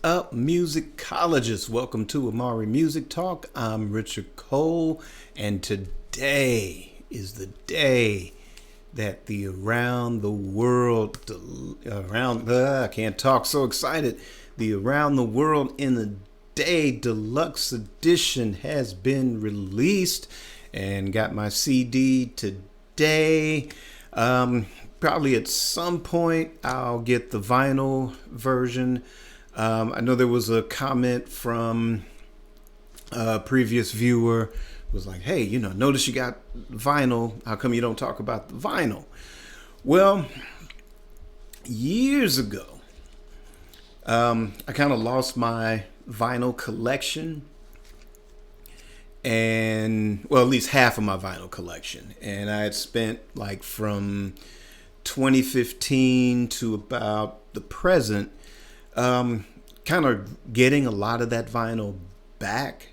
up, musicologists? Welcome to Amari Music Talk. I'm Richard Cole, and today is the day that the Around the World, I can't talk, so excited. The Around the World in a Day Deluxe Edition has been released, and got my CD today. Probably at some point I'll get the vinyl version. I know there was a comment from a previous viewer was like, hey, notice you got vinyl. How come you don't talk about the vinyl? Well, years ago, I kind of lost my vinyl collection, and well, at least half of my vinyl collection. And I had spent like from 2015 to about the present, kind of getting a lot of that vinyl back.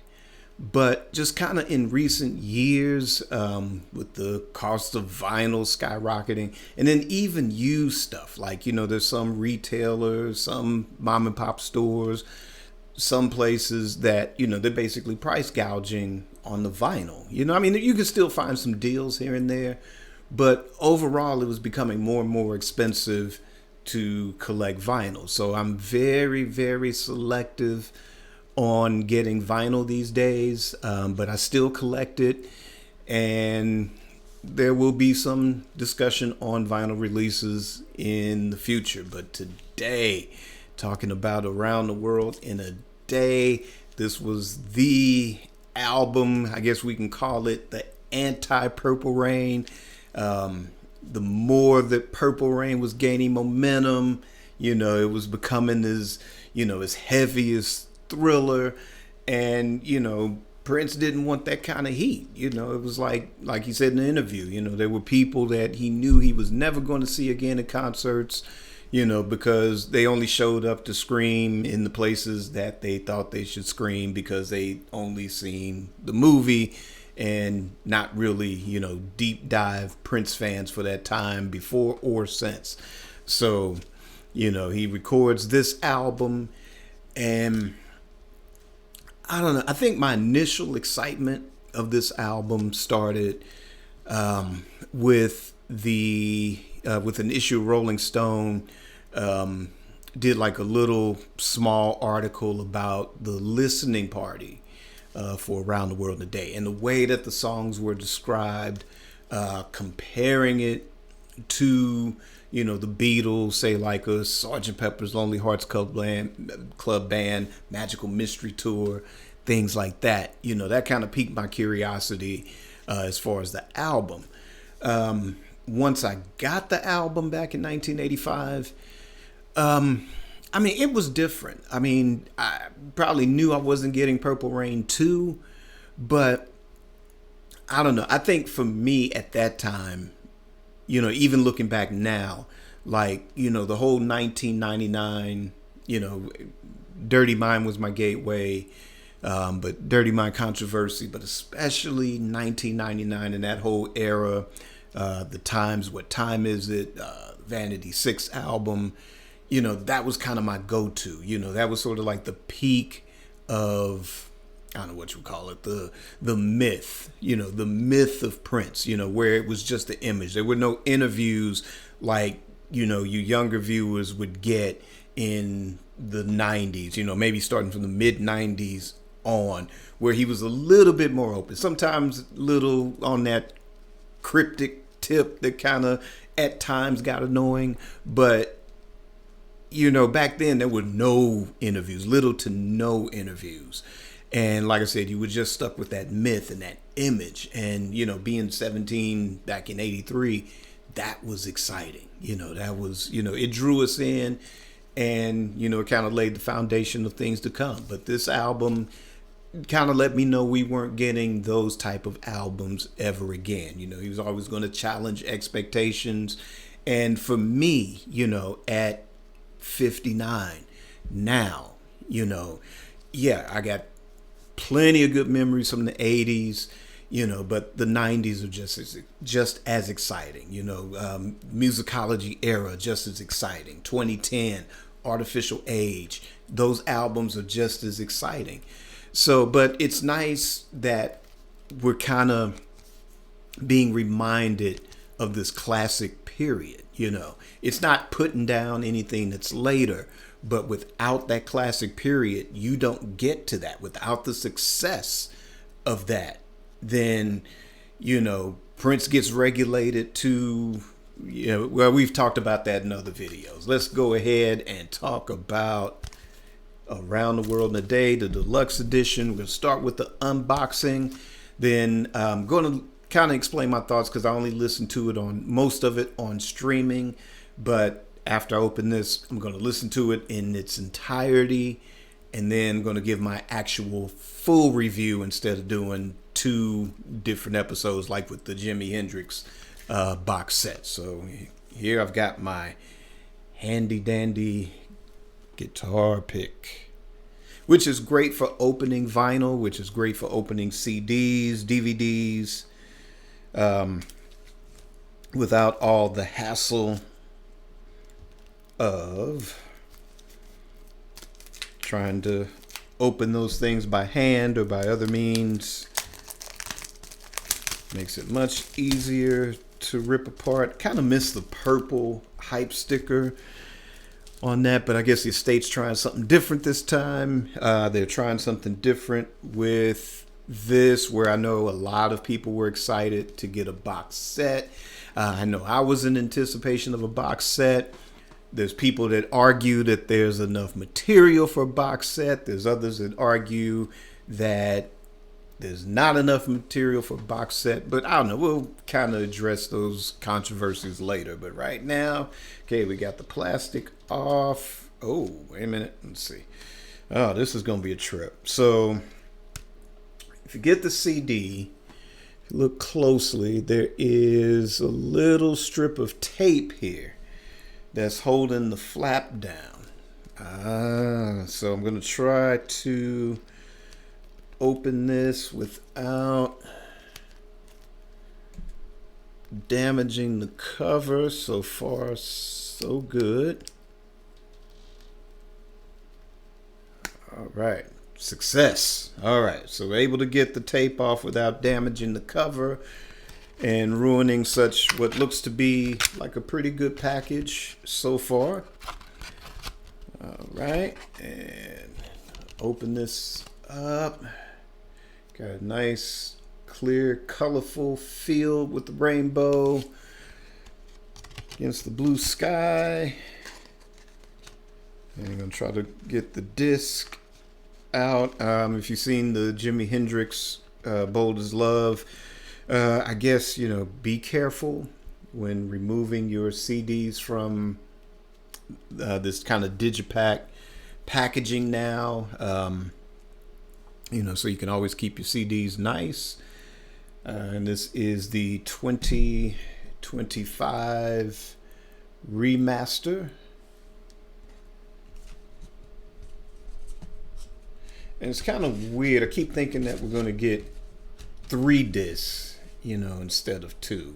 But just kind of in recent years, with the cost of vinyl skyrocketing, and then even used stuff, like, there's some retailers, some mom and pop stores, some places that, they're basically price gouging on the vinyl. I mean, you can still find some deals here and there, but overall it was becoming more and more expensive to collect vinyl. So I'm very, very selective on getting vinyl these days, but I still collect it, and there will be some discussion on vinyl releases in the future. But today, talking about Around the World in a Day, this was the album, I guess we can call it the anti-Purple Rain. The more that Purple Rain was gaining momentum, it was becoming his heaviest Thriller, and Prince didn't want that kind of heat. It was like he said in the interview, there were people that he knew he was never going to see again at concerts, because they only showed up to scream in the places that they thought they should scream because they only seen the movie and not really, deep dive Prince fans for that time before or since. So, he records this album, and I don't know. I think my initial excitement of this album started with an issue of Rolling Stone did like a little small article about the listening party for Around the World in a Day, and the way that the songs were described, comparing it to the Beatles, say like a Sgt. Pepper's Lonely Hearts Club Band, Magical Mystery Tour, things like that. That kind of piqued my curiosity as far as the album. Once I got the album back in 1985, I mean, it was different. I mean, I probably knew I wasn't getting Purple Rain 2, but I don't know. I think for me at that time, even looking back now, like, the whole 1999, Dirty Mind was my gateway, but Dirty Mind controversy, but especially 1999 and that whole era, the Times, What Time Is It, Vanity 6 album, that was kind of my go-to. That was sort of like the peak of, I don't know what you would call it, the myth, the myth of Prince, where it was just the image. There were no interviews like, you younger viewers would get in the 90s, maybe starting from the mid 90s on, where he was a little bit more open, sometimes little on that cryptic tip that kind of at times got annoying. But back then there were no interviews, little to no interviews. And like I said, you were just stuck with that myth and that image. And, being 17 back in 83, that was exciting. That was, it drew us in, and, it kind of laid the foundation of things to come. But this album kind of let me know we weren't getting those type of albums ever again. He was always going to challenge expectations. And for me, at 59 now, yeah, I got plenty of good memories from the 80s, but the 90s are just as exciting, musicology era, just as exciting. 2010, Artificial Age, those albums are just as exciting. So, but it's nice that we're kind of being reminded of this classic period. It's not putting down anything that's later, but without that classic period, you don't get to that. Without the success of that, then Prince gets regulated to, well, we've talked about that in other videos. Let's go ahead and talk about Around the World in a Day, the deluxe edition. We're going to start with the unboxing. Then I'm going to kind of explain my thoughts because I only listened to it most of it on streaming. But after I open this, I'm going to listen to it in its entirety, and then I'm going to give my actual full review instead of doing 2 different episodes like with the Jimi Hendrix box set. So here I've got my handy dandy guitar pick, which is great for opening vinyl, which is great for opening CDs, DVDs, without all the hassle of trying to open those things by hand or by other means. Makes it much easier to rip apart. Kind of miss the purple hype sticker on that, but I guess the estate's trying something different this time. They're trying something different with this, where I know a lot of people were excited to get a box set. I know I was in anticipation of a box set. There's people that argue that there's enough material for a box set. There's others that argue that there's not enough material for a box set. But I don't know. We'll kind of address those controversies later. But right now, okay, we got the plastic off. Oh, wait a minute. Let's see. Oh, this is going to be a trip. So if you get the CD, if you look closely, there is a little strip of tape here that's holding the flap down. So I'm going to try to open this without damaging the cover. So far, so good. All right, success. All right, so we're able to get the tape off without damaging the cover and ruining such what looks to be like a pretty good package so far. All right, and open this up. Got a nice, clear, colorful field with the rainbow against the blue sky. And I'm gonna try to get the disc out. If you've seen the Jimi Hendrix Bold as Love, I guess, be careful when removing your CDs from this kind of digipack packaging now. So you can always keep your CDs nice. And this is the 2025 Remaster. And it's kind of weird. I keep thinking that we're going to get 3 discs, instead of 2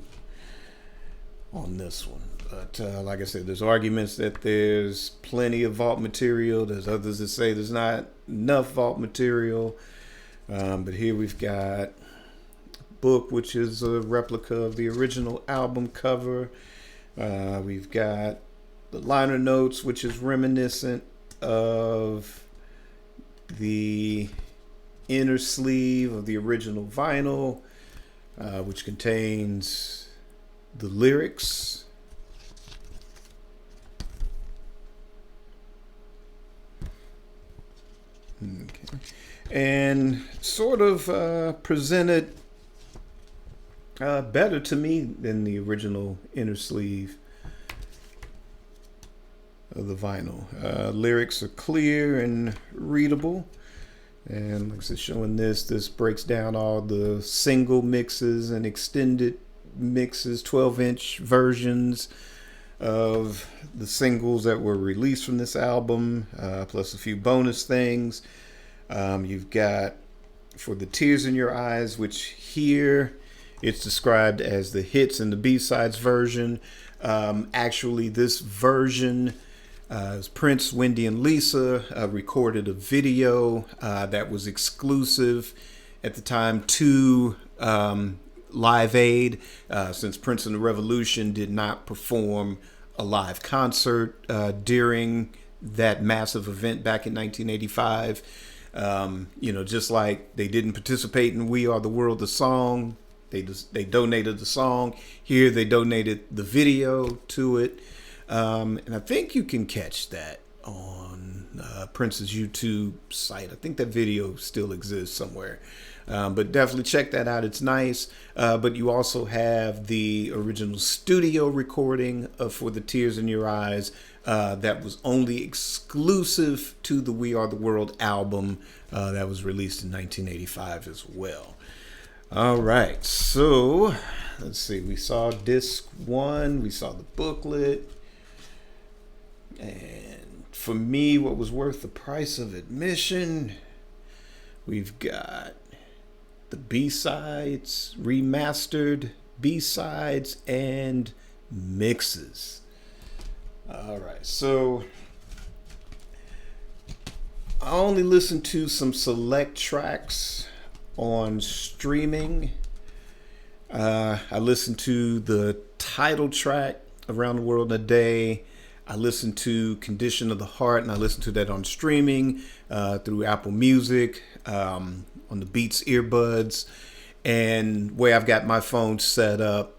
on this one. But like I said, there's arguments that there's plenty of vault material. There's others that say there's not enough vault material. But here we've got a book, which is a replica of the original album cover. We've got the liner notes, which is reminiscent of the inner sleeve of the original vinyl, which contains the lyrics. Okay. And sort of presented better to me than the original inner sleeve of the vinyl. Lyrics are clear and readable. And like I said, showing this breaks down all the single mixes and extended mixes, 12-inch versions of the singles that were released from this album, plus a few bonus things. You've got for the Tears in Your Eyes, which here it's described as the hits and the B-sides version. Actually, this version It was Prince, Wendy, and Lisa recorded a video that was exclusive at the time to Live Aid, since Prince and the Revolution did not perform a live concert during that massive event back in 1985. Just like they didn't participate in We Are the World, the song, they donated the song. Here they donated the video to it. And I think you can catch that on Prince's YouTube site. I think that video still exists somewhere. But definitely check that out. It's nice. But you also have the original studio recording For the Tears in Your Eyes that was only exclusive to the We Are the World album that was released in 1985 as well. All right. So let's see. We saw disc 1. We saw the booklet. And for me, what was worth the price of admission, we've got the B-sides, remastered B-sides, and mixes. All right, so I only listened to some select tracks on streaming. I listened to the title track, Around the World in a Day. I listened to Condition of the Heart, and I listened to that on streaming through Apple Music, on the Beats earbuds. And where I've got my phone set up,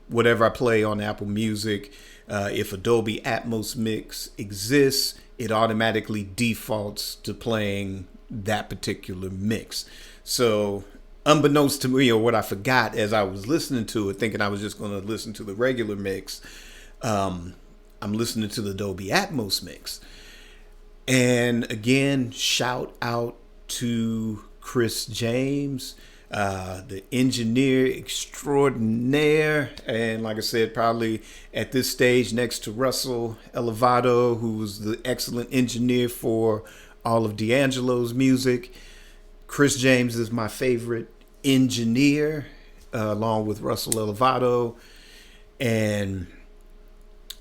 whatever I play on Apple Music, if Adobe Atmos Mix exists, it automatically defaults to playing that particular mix. So unbeknownst to me, or what I forgot as I was listening to it, thinking I was just going to listen to the regular mix, I'm listening to the Adobe Atmos mix. And again, shout out to Chris James, the engineer extraordinaire. And like I said, probably at this stage next to Russell Elevato, who was the excellent engineer for all of D'Angelo's music. Chris James is my favorite engineer, along with Russell Elevato. And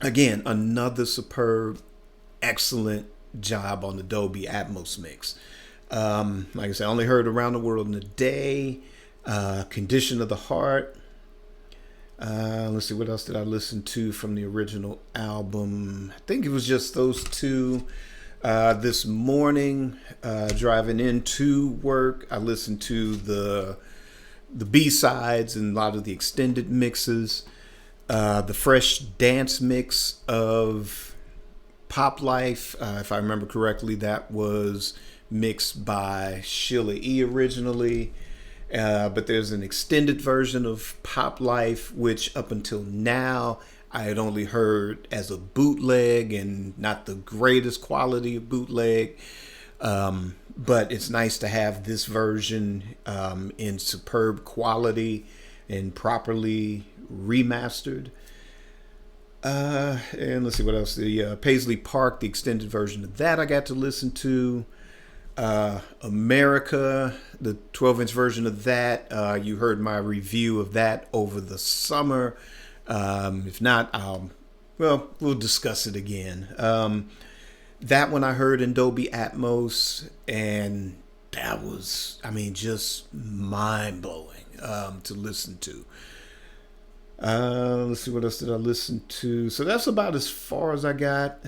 again, another superb, excellent job on the Adobe Atmos mix. Like I said, I only heard Around the World in a Day, Condition of the Heart. Let's see, what else did I listen to from the original album? I think it was just those two. This morning, driving into work, I listened to the B-sides and a lot of the extended mixes. The fresh dance mix of Pop Life, if I remember correctly, that was mixed by Sheila E. originally. But there's an extended version of Pop Life, which up until now I had only heard as a bootleg and not the greatest quality of bootleg. But it's nice to have this version in superb quality and properly remastered. And let's see what else. The Paisley Park, the extended version of that I got to listen to. America, the 12-inch version of that. You heard my review of that over the summer. If not, we'll discuss it again. That one I heard in Dolby Atmos, and that was, just mind-blowing to listen to. Let's see, what else did I listen to? So that's about as far as I got.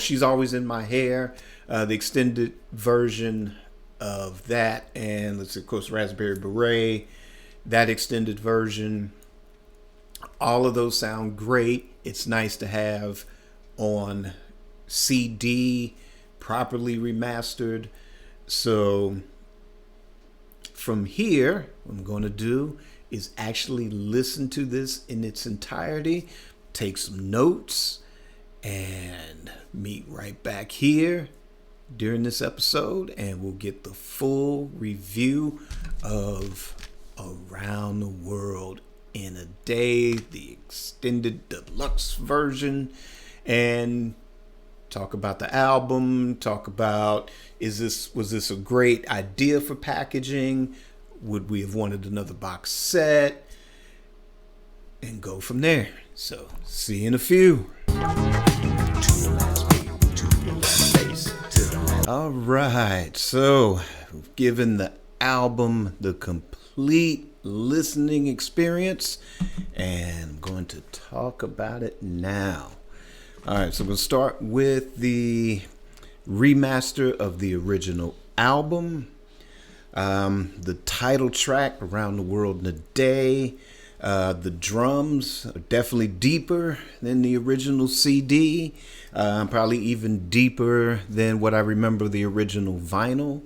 She's Always in My Hair, the extended version of that, and let's see, of course, Raspberry Beret, that extended version. All of those sound great. It's nice to have on CD, properly remastered. So from here, what I'm going to do is actually listen to this in its entirety, take some notes, and meet right back here during this episode, and we'll get the full review of Around the World in a Day, the extended deluxe version, and talk about the album, talk about was this a great idea for packaging? Would we have wanted another box set? And go from there. So, see you in a few. All right, so given the album the complete listening experience, and I'm going to talk about it now. All right, so we'll start with the remaster of the original album. The title track, Around the World in a Day. The drums are definitely deeper than the original CD. Probably even deeper than what I remember the original vinyl.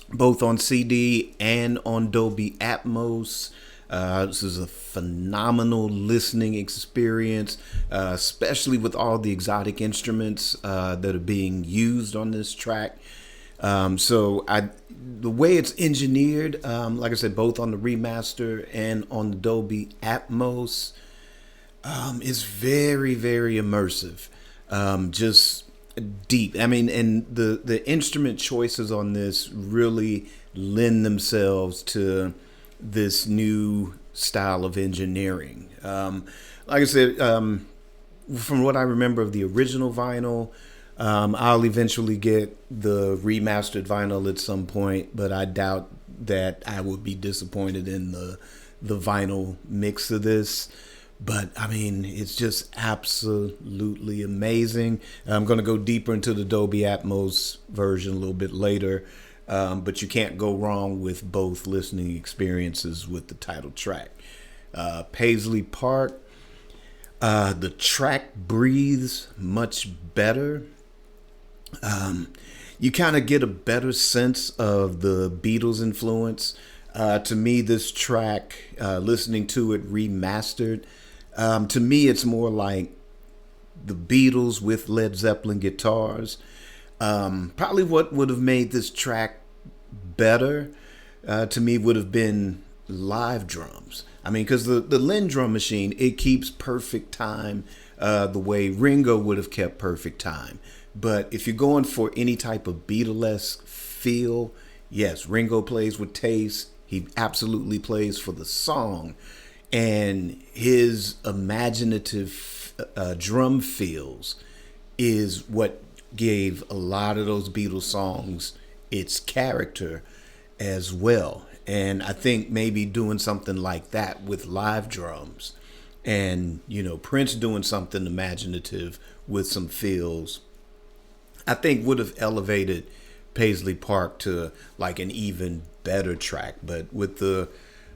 Both on CD and on Dolby Atmos. This is a phenomenal listening experience, especially with all the exotic instruments that are being used on this track. The way it's engineered, like I said, both on the remaster and on the Dolby Atmos, is very, very immersive. Just deep. I mean, and the instrument choices on this really lend themselves to this new style of engineering. Like I said, from what I remember of the original vinyl, I'll eventually get the remastered vinyl at some point, but I doubt that I would be disappointed in the vinyl mix of this. But I mean, it's just absolutely amazing. I'm going to go deeper into the Dolby Atmos version a little bit later, but you can't go wrong with both listening experiences with the title track. Paisley Park, the track breathes much better. You kind of get a better sense of the Beatles influence. To me, this track, listening to it remastered, to me, it's more like the Beatles with Led Zeppelin guitars. Probably what would have made this track better, to me, would have been live drums. I mean, because the Linn drum machine, it keeps perfect time the way Ringo would have kept perfect time. But if you're going for any type of Beatlesque feel, yes, Ringo plays with taste. He absolutely plays for the song. And his imaginative drum feels is what gave a lot of those Beatles songs its character as well. And I think maybe doing something like that with live drums and, Prince doing something imaginative with some feels, I think would have elevated Paisley Park to like an even better track. But with the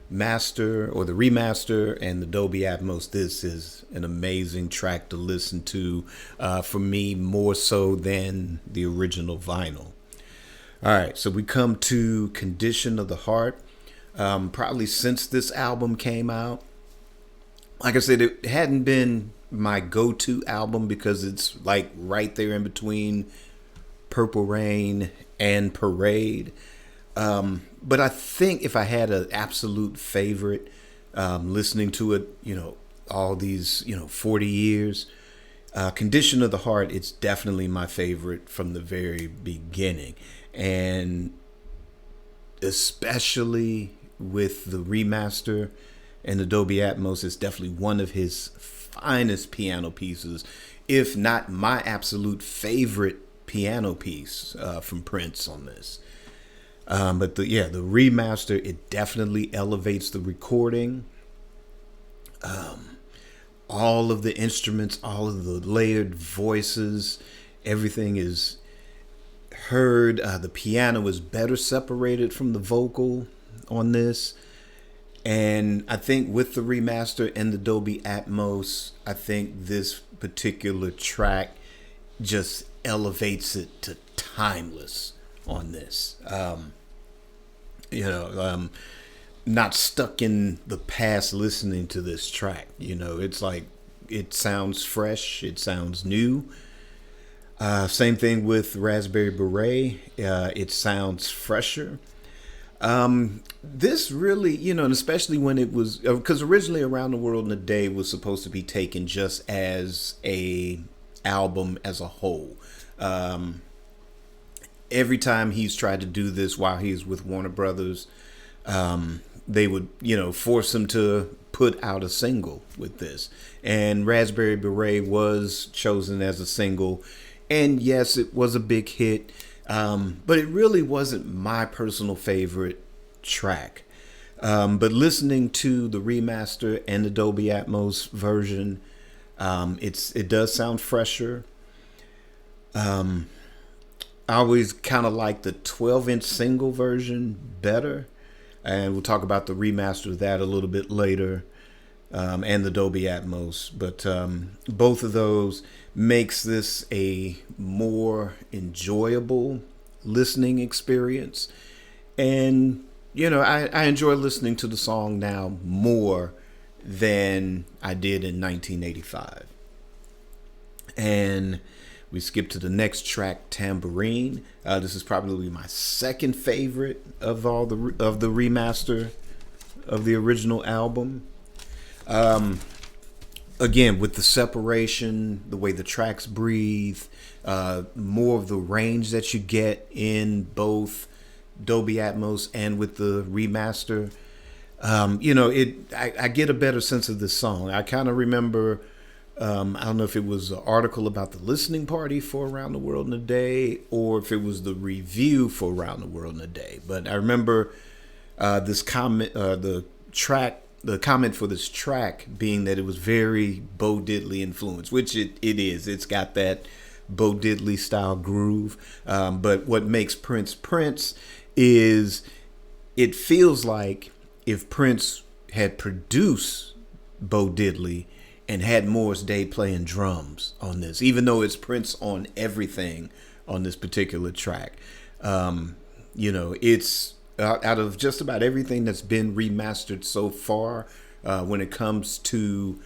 master or the remaster and the Dolby Atmos, this is an amazing track to listen to, for me, more so than the original vinyl. All right, so we come to Condition of the Heart. Probably since this album came out, like I said, it hadn't been my go-to album because it's like right there in between Purple Rain and Parade. But I think if I had an absolute favorite, listening to it, all these, 40 years, Condition of the Heart, it's definitely my favorite from the very beginning. And especially with the remaster and the Dolby Atmos, it's definitely one of his finest piano pieces, if not my absolute favorite piano piece from Prince on this. But the remaster, it definitely elevates the recording. All of the instruments, all of the layered voices, everything is heard. The piano is better separated from the vocal on this. And I think with the remaster and the Dolby Atmos, I think this particular track just elevates it to timeless on this. Not stuck in the past listening to this track. It's like it sounds fresh, it sounds new. Same thing with Raspberry Beret. It sounds fresher. This really, and especially when it was, because originally Around the World in a Day was supposed to be taken just as a album as a whole. Every time he's tried to do this while he's with Warner Brothers, they would, force him to put out a single with this. And Raspberry Beret was chosen as a single. And yes, it was a big hit. But it really wasn't my personal favorite track. But listening to the remaster and the Dolby Atmos version, it does sound fresher. I always kind of like the 12-inch single version better. And we'll talk about the remaster of that a little bit later, and the Dolby Atmos. But both of those makes this a more enjoyable listening experience. And, I enjoy listening to the song now more than I did in 1985. And we skip to the next track, Tambourine. This is probably my second favorite of all the remaster of the original album. Again, with the separation, the way the tracks breathe, more of the range that you get in both Dolby Atmos and with the remaster. I get a better sense of this song. I kind of remember. I don't know if it was an article about the listening party for Around the World in a Day or if it was the review for Around the World in a Day. But I remember this comment, the comment for this track being that it was very Bo Diddley influenced, which it is. It's got that Bo Diddley style groove. But what makes Prince Prince is it feels like if Prince had produced Bo Diddley and had Morris Day playing drums on this, even though it's Prince on everything on this particular track. It's out of just about everything that's been remastered so far, when it comes to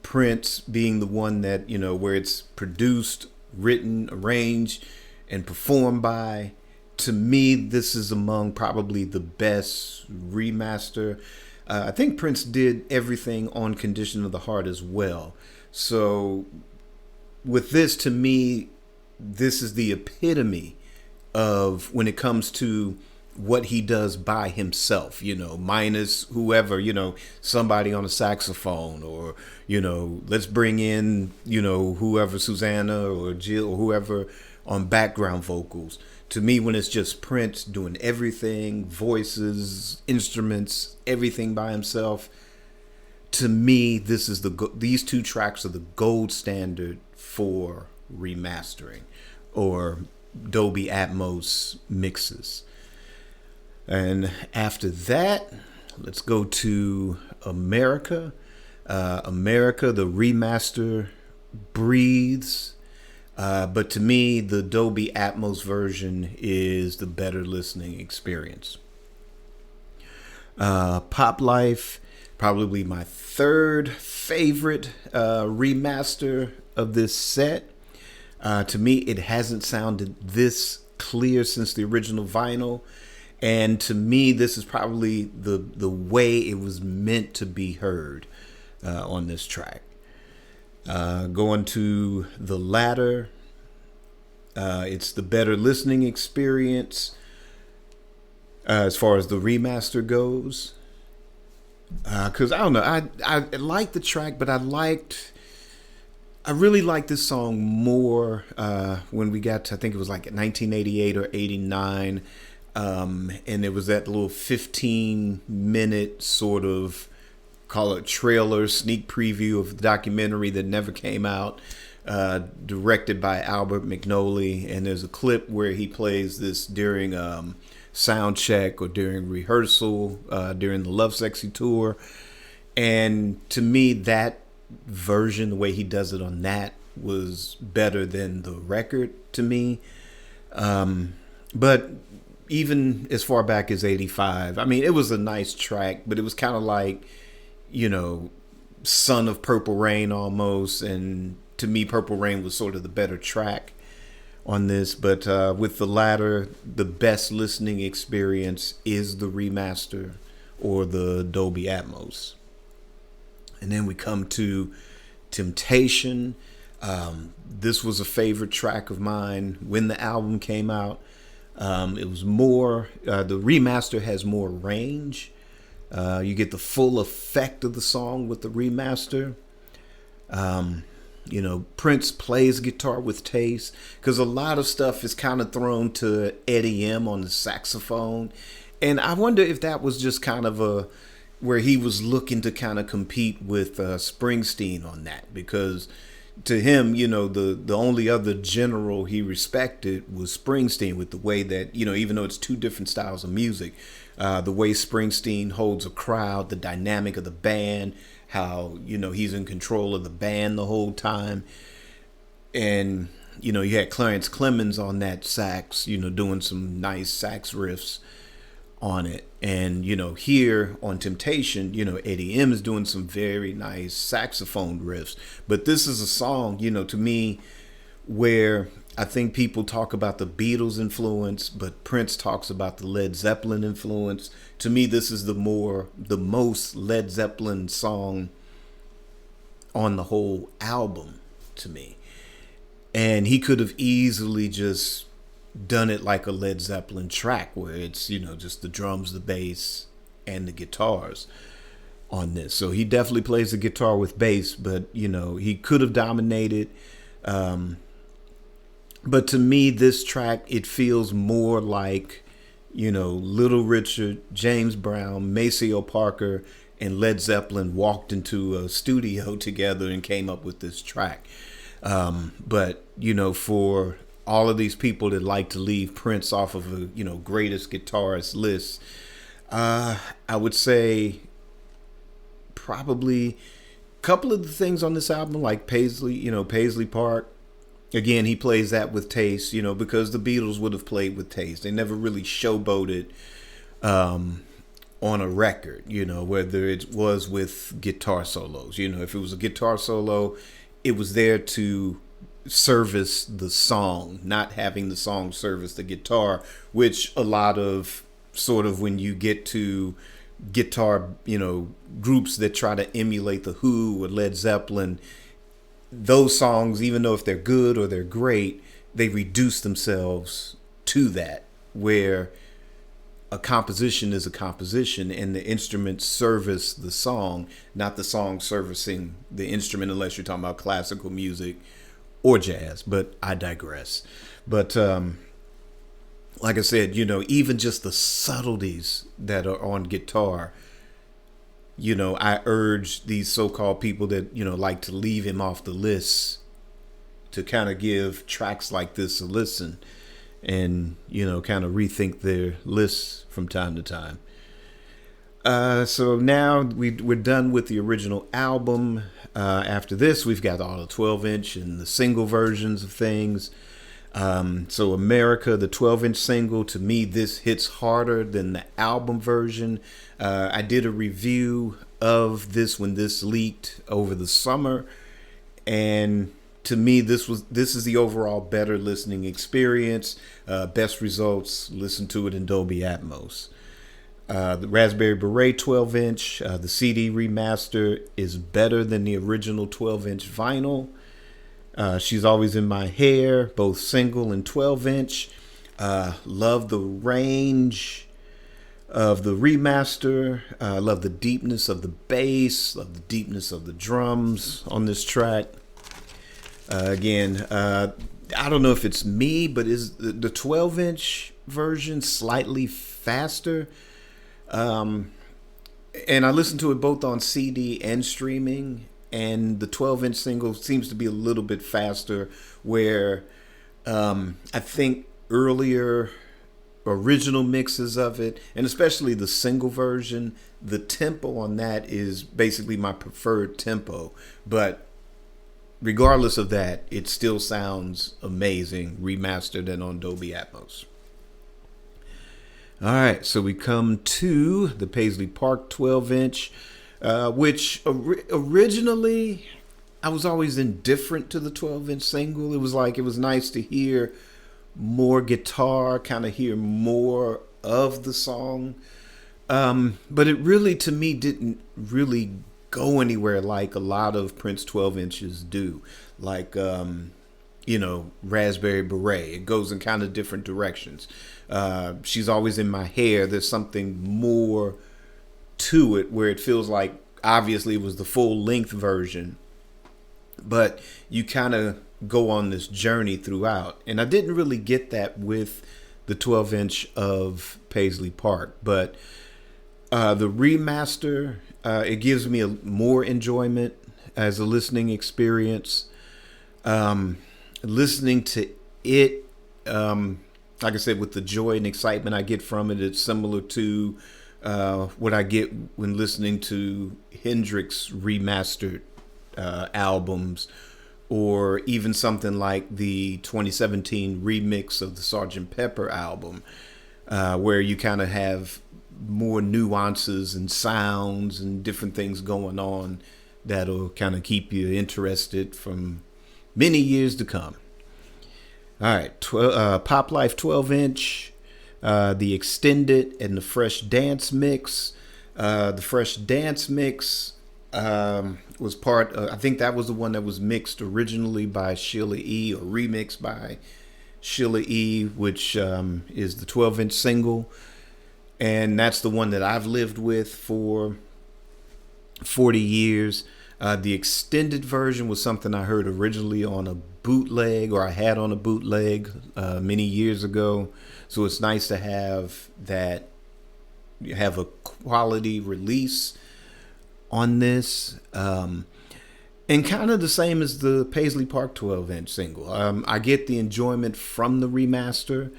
Prince being the one that, where it's produced, written, arranged, and performed by, to me, this is among probably the best remaster. I think Prince did everything on Condition of the Heart as well. So with this, to me, this is the epitome of when it comes to what he does by himself, minus whoever, somebody on a saxophone or, let's bring in, whoever, Susanna or Jill or whoever on background vocals. To me, when it's just Prince doing everything, voices, instruments, everything by himself, to me, these two tracks are the gold standard for remastering or Dolby Atmos mixes. And after that, let's go to America. America, the remaster breathes. But to me, the Dolby Atmos version is the better listening experience. Pop Life, probably my third favorite remaster of this set. To me, it hasn't sounded this clear since the original vinyl. And to me, this is probably the way it was meant to be heard on this track. Going to the latter, it's the better listening experience as far as the remaster goes. Because I don't know, I liked the track, but I really liked this song more when we got to, I think it was like 1988 or 89, and it was that little 15-minute sort of, call it trailer, sneak preview of the documentary that never came out, directed by Albert McNolly. And there's a clip where he plays this during sound check or during rehearsal, during the Love Sexy tour. And to me, that version, the way he does it on that, was better than the record to me. But even as far back as 85, I mean, it was a nice track, but it was kind of like, Son of Purple Rain almost. And to me, Purple Rain was sort of the better track on this. But with the latter, the best listening experience is the remaster or the Dolby Atmos. And then we come to Temptation. This was a favorite track of mine when the album came out. It was more, the remaster has more range. You get the full effect of the song with the remaster. Prince plays guitar with taste because a lot of stuff is kind of thrown to Eddie M on the saxophone. And I wonder if that was just kind of where he was looking to kind of compete with Springsteen on that, because to him, the only other general he respected was Springsteen, with the way that, even though it's two different styles of music, the way Springsteen holds a crowd, the dynamic of the band, how, he's in control of the band the whole time. And, you had Clarence Clemens on that sax, doing some nice sax riffs on it. And, here on Temptation, Eddie M is doing some very nice saxophone riffs. But this is a song, to me, where I think people talk about the Beatles influence, but Prince talks about the Led Zeppelin influence. To me, this is the most Led Zeppelin song on the whole album to me. And he could have easily just done it like a Led Zeppelin track, where it's, just the drums, the bass, and the guitars on this. So he definitely plays the guitar with bass, but, he could have dominated. But to me, this track, it feels more like, Little Richard, James Brown, Maceo Parker, and Led Zeppelin walked into a studio together and came up with this track. But, for all of these people that like to leave Prince off of a, greatest guitarist list, I would say probably a couple of the things on this album, like Paisley Park. Again, he plays that with taste, because the Beatles would have played with taste. They never really showboated on a record, whether it was with guitar solos. If it was a guitar solo, it was there to service the song, not having the song service the guitar, which a lot of sort of, when you get to guitar, groups that try to emulate the Who or Led Zeppelin, those songs, even though if they're good or they're great, they reduce themselves to that, where a composition is a composition and the instruments service the song, not the song servicing the instrument, unless you're talking about classical music or jazz. But I digress. But like I said, even just the subtleties that are on guitar, I urge these so-called people that, like to leave him off the list to kind of give tracks like this a listen and, kind of rethink their lists from time to time. So now we're done with the original album. After this, we've got all the 12-inch and the single versions of things. So America, the 12-inch single, to me, this hits harder than the album version. I did a review of this when this leaked over the summer, and to me, this is the overall better listening experience. Best results, listen to it in Dolby Atmos. The Raspberry Beret 12-inch, the CD remaster is better than the original 12-inch vinyl. She's Always in My Hair, both single and 12-inch. Love the range of the remaster. Love the deepness of the bass. Love the deepness of the drums on this track. Again, I don't know if it's me, but is the 12-inch version slightly faster? And I listened to it both on CD and streaming. And the 12-inch single seems to be a little bit faster, where I think earlier original mixes of it, and especially the single version, the tempo on that is basically my preferred tempo. But regardless of that, it still sounds amazing, remastered and on Dolby Atmos. All right, so we come to the Paisley Park 12-inch. Which originally I was always indifferent to the 12-inch single. It was nice to hear more guitar, kind of hear more of the song. But it really, to me, didn't really go anywhere like a lot of Prince 12 inches do. Like Raspberry Beret. It goes in kind of different directions. She's always in my hair. There's something more to it where it feels like obviously it was the full length version, but you kind of go on this journey throughout. And I didn't really get that with the 12-inch of Paisley Park, but the remaster, it gives me more enjoyment as a listening experience. Listening to it, like I said, with the joy and excitement I get from it, it's similar to what I get when listening to Hendrix remastered albums, or even something like the 2017 remix of the Sgt. Pepper album, where you kind of have more nuances and sounds and different things going on that'll kind of keep you interested from many years to come. All right, Pop Life 12-inch, the extended and the fresh dance mix. The fresh dance mix was part, I think that was the one that was mixed originally by Sheila E., or remixed by Sheila E., which is the 12-inch single. And that's the one that I've lived with for 40 years. The extended version was something I heard originally on a bootleg, or I had on a bootleg many years ago. So it's nice to have that, have a quality release on this. And kind of the same as the Paisley Park 12-inch single. I get the enjoyment from the remaster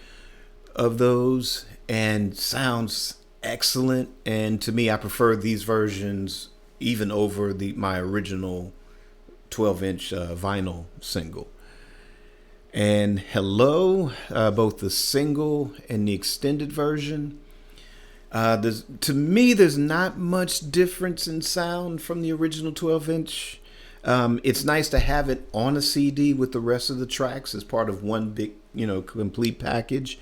of those, and sounds excellent. And to me, I prefer these versions even over my original 12-inch vinyl single. And Hello, both the single and the extended version. To me, there's not much difference in sound from the original 12-inch. It's nice to have it on a CD with the rest of the tracks as part of one big, complete package.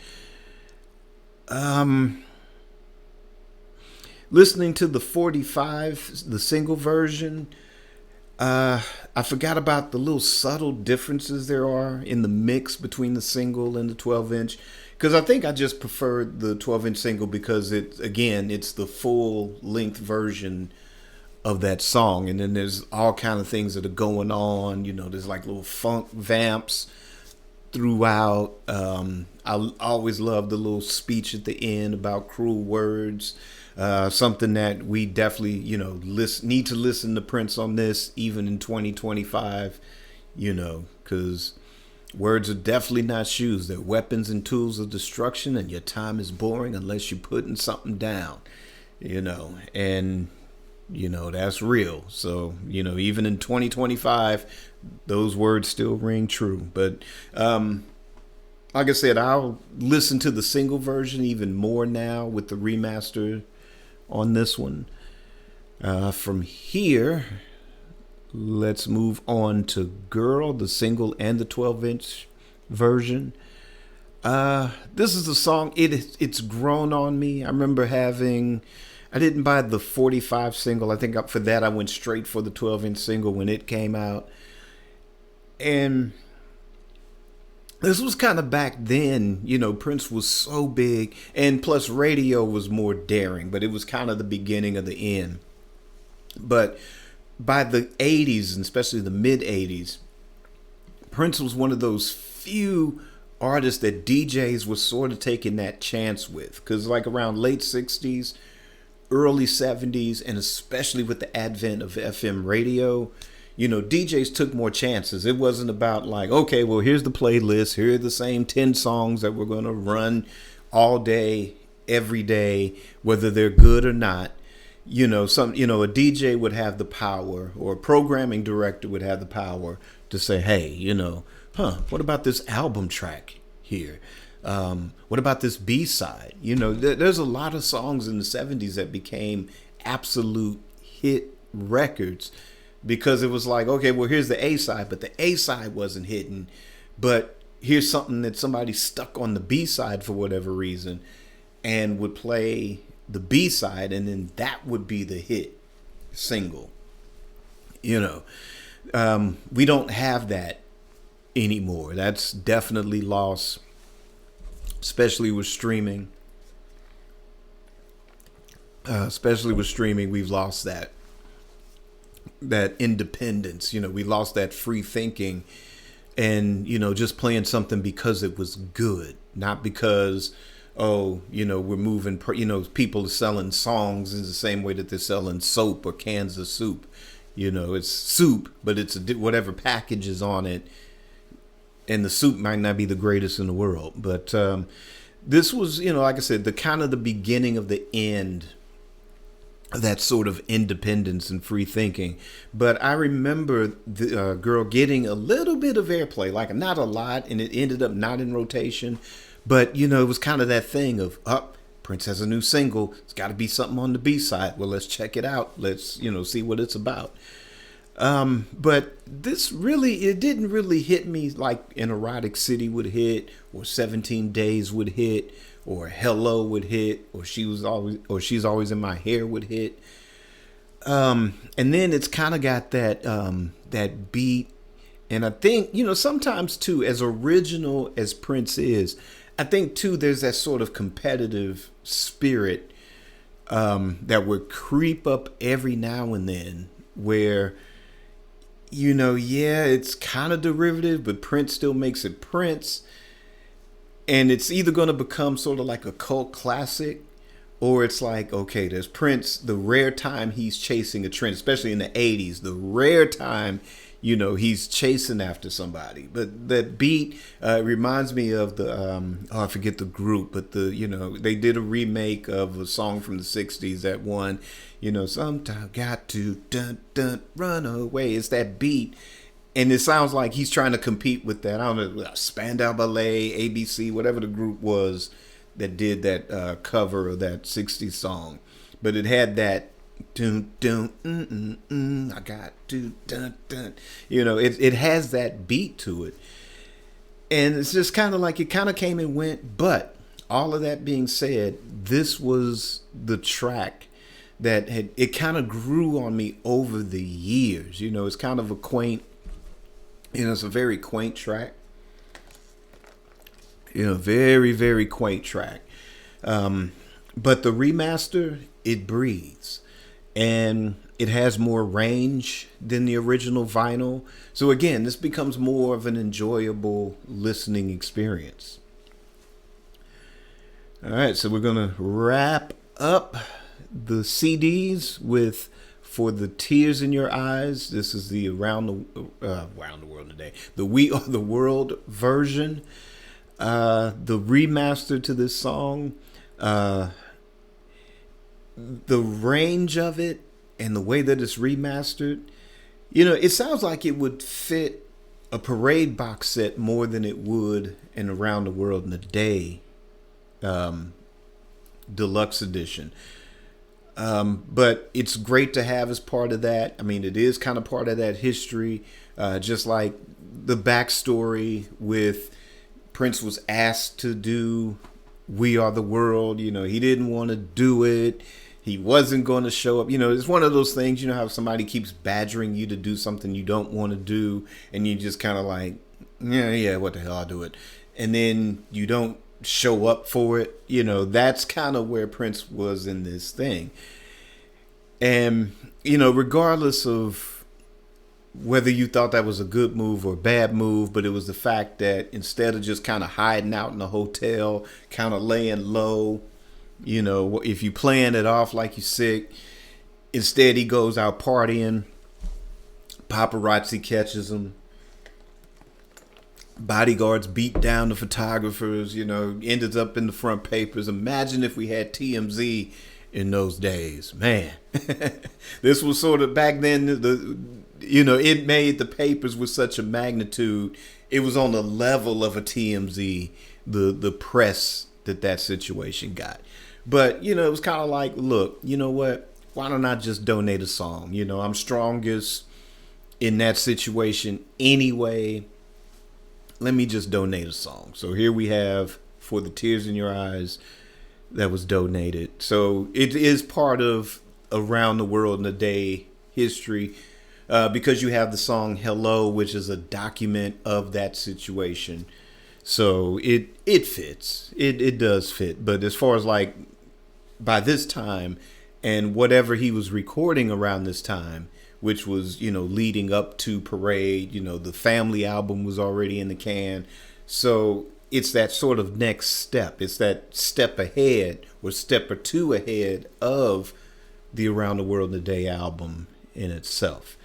Listening to the 45, the single version, I forgot about the little subtle differences there are in the mix between the single and the 12-inch. Because I think I just prefer the 12-inch single because it's the full length version of that song. And then there's all kind of things that are going on. There's like little funk vamps throughout. I always love the little speech at the end about cruel words. Something that we definitely, need to listen to Prince on this, even in 2025, because words are definitely not shoes. They're weapons and tools of destruction, and your time is boring unless you're putting something down, and, that's real. So, even in 2025, those words still ring true. But, like I said, I'll listen to the single version even more now with the remaster on this one. From here, let's move on to Girl, the single and the 12-inch version. This is a song, it's grown on me. I remember I didn't buy the 45 single. I think for that I went straight for the 12-inch single when it came out. And this was kind of back then, Prince was so big, and plus radio was more daring, but it was kind of the beginning of the end. But by the 80s, and especially the mid 80s, Prince was one of those few artists that DJs were sort of taking that chance with. Because like around late 60s, early 70s, and especially with the advent of FM radio, DJs took more chances. It wasn't about like, okay, well, here's the playlist. Here are the same 10 songs that we're going to run all day, every day, whether they're good or not. A DJ would have the power, or a programming director would have the power to say, hey, what about this album track here? What about this B-side? There's a lot of songs in the 70s that became absolute hit records, because it was like, okay, well, here's the A-side, but the A-side wasn't hitting. But here's something that somebody stuck on the B-side for whatever reason and would play the B-side, and then that would be the hit single. We don't have that anymore. That's definitely lost, especially with streaming. Especially with streaming, we've lost that independence. We lost that free thinking, and just playing something because it was good, not because we're moving. People are selling songs in the same way that they're selling soap or cans of soup. It's soup, but it's whatever package is on it, and the soup might not be the greatest in the world. But this was, like I said, the kind of the beginning of the end, that sort of independence and free thinking. But I remember the girl getting a little bit of airplay, like not a lot, and it ended up not in rotation. But, it was kind of that thing of, Prince has a new single. It's got to be something on the B-side. Well, let's check it out. Let's, see what it's about. But it didn't really hit me like an Erotic City would hit, or 17 Days would hit, or Hello would hit, or She's Always in My Hair would hit. And then it's kind of got that beat. And I think, sometimes too, as original as Prince is, I think too, there's that sort of competitive spirit that would creep up every now and then, where, it's kind of derivative, but Prince still makes it Prince. And it's either going to become sort of like a cult classic, or it's like, okay, there's Prince, the rare time he's chasing a trend, especially in the 80s, the rare time, he's chasing after somebody. But that beat reminds me of the, I forget the group, but they did a remake of a song from the 60s that won, sometimes got to dun, dun, run away. It's that beat. And it sounds like he's trying to compete with that. I don't know, Spandau Ballet, ABC, whatever the group was that did that cover of that 60s song. But it had that, dun, dun, I got to, dun, dun. It has that beat to it. And it's just kind of like it kind of came and went. But all of that being said, this was the track that it kind of grew on me over the years. It's kind of a quaint, it's a very quaint track. Very, very quaint track. But the remaster, it breathes. And it has more range than the original vinyl. So again, this becomes more of an enjoyable listening experience. All right, so we're going to wrap up the CDs with For the Tears in Your Eyes. This is the Around the World Today, the We Are the World version. The remaster to this song, the range of it and the way that it's remastered, it sounds like it would fit a Parade box set more than it would an Around the World in a Day deluxe edition. But it's great to have as part of that. I mean, it is kind of part of that history, just like the backstory with Prince was asked to do We Are the World. He didn't want to do it. He wasn't going to show up. It's one of those things, how somebody keeps badgering you to do something you don't want to do, and you just kind of like, yeah, what the hell, I'll do it. And then you don't show up for it. That's kind of where Prince was in this thing. And, regardless of whether you thought that was a good move or a bad move, but it was the fact that instead of just kind of hiding out in a hotel, kind of laying low, if you playing it off like you're sick, instead he goes out partying, paparazzi catches him, bodyguards beat down the photographers, ended up in the front papers. Imagine if we had TMZ in those days, man. This was sort of back then, it made the papers with such a magnitude. It was on the level of a TMZ, the press that situation got. But, it was kind of like, look, you know what? Why don't I just donate a song? I'm strongest in that situation anyway. Let me just donate a song. So here we have For the Tears in Your Eyes that was donated. So it is part of Around the World in a Day history. because you have the song "Hello," which is a document of that situation. So it fits. It does fit. But as far as like by this time and whatever he was recording around this time, which was, leading up to Parade, the Family album was already in the can. So it's that sort of next step. It's that step ahead or step or two ahead of the Around the World in a Day album in itself.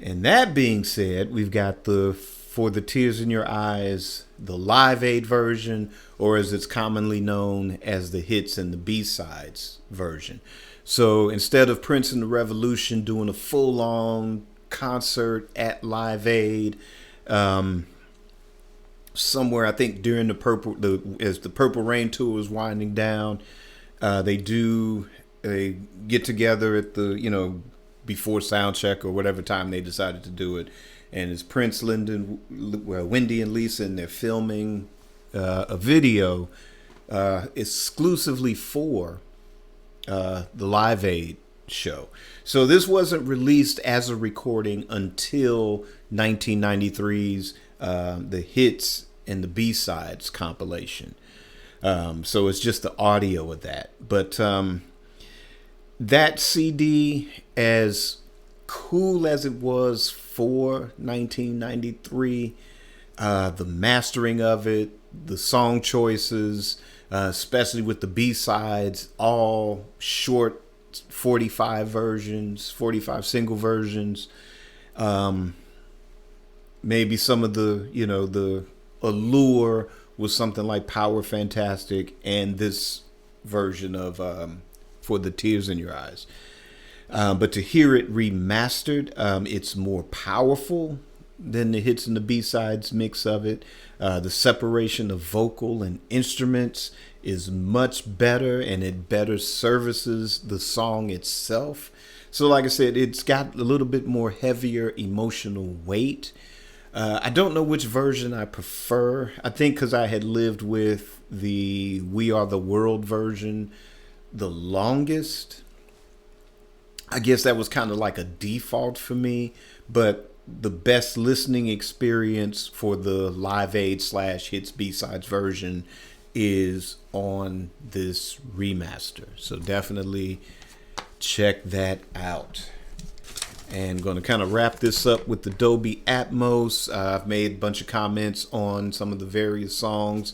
And that being said, we've got the For the Tears in Your Eyes, the Live Aid version, or as it's commonly known as the hits and the B-sides version. So instead of Prince and the Revolution doing a full-on concert at Live Aid, somewhere I think during as the Purple Rain tour was winding down, they get together at the before sound check or whatever time they decided to do it, and it's Prince, Lyndon, Wendy, and Lisa, and they're filming a video exclusively for the Live Aid show. So this wasn't released as a recording until 1993's the Hits and the B-Sides compilation. So it's just the audio of that. But that CD, as cool as it was for 1993, the mastering of it, the song choices, especially with the B-sides, all short 45 single versions. Maybe some of the allure was something like Power Fantastic and this version of For the Tears in Your Eyes. But to hear it remastered, it's more powerful than the hits and the B-sides mix of it. The separation of vocal and instruments is much better, and it better services the song itself. So like I said, it's got a little bit more heavier emotional weight. I don't know which version I prefer. I think because I had lived with the We Are the World version the longest, I guess that was kind of like a default for me. But the best listening experience for the Live Aid / Hits B-Sides version is on this remaster. So definitely check that out. And going to kind of wrap this up with the Dolby Atmos. I've made a bunch of comments on some of the various songs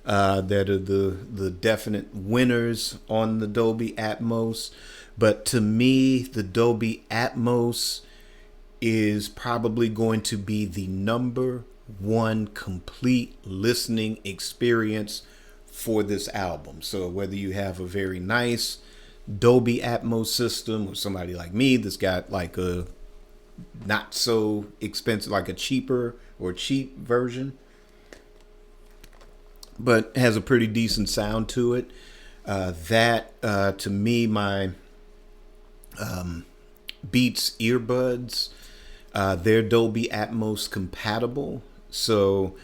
that are the definite winners on the Dolby Atmos. But to me, the Dolby Atmos is probably going to be the number one complete listening experience for this album. So whether you have a very nice Dolby Atmos system or somebody like me that's got like a not so expensive, like a cheaper or cheap version, but has a pretty decent sound to it, to me, my Beats earbuds, they're Dolby Atmos compatible. So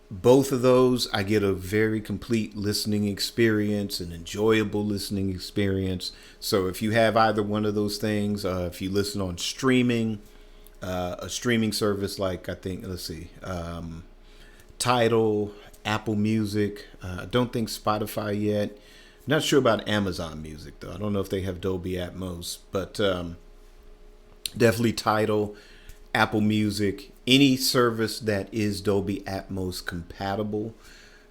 both of those, I get a very complete listening experience, an enjoyable listening experience. So if you have either one of those things, if you listen on streaming, a streaming service like, I think, Tidal, Apple Music, I don't think Spotify yet. Not sure about Amazon Music, though. I don't know if they have Dolby Atmos, but definitely Tidal, Apple Music, any service that is Dolby Atmos compatible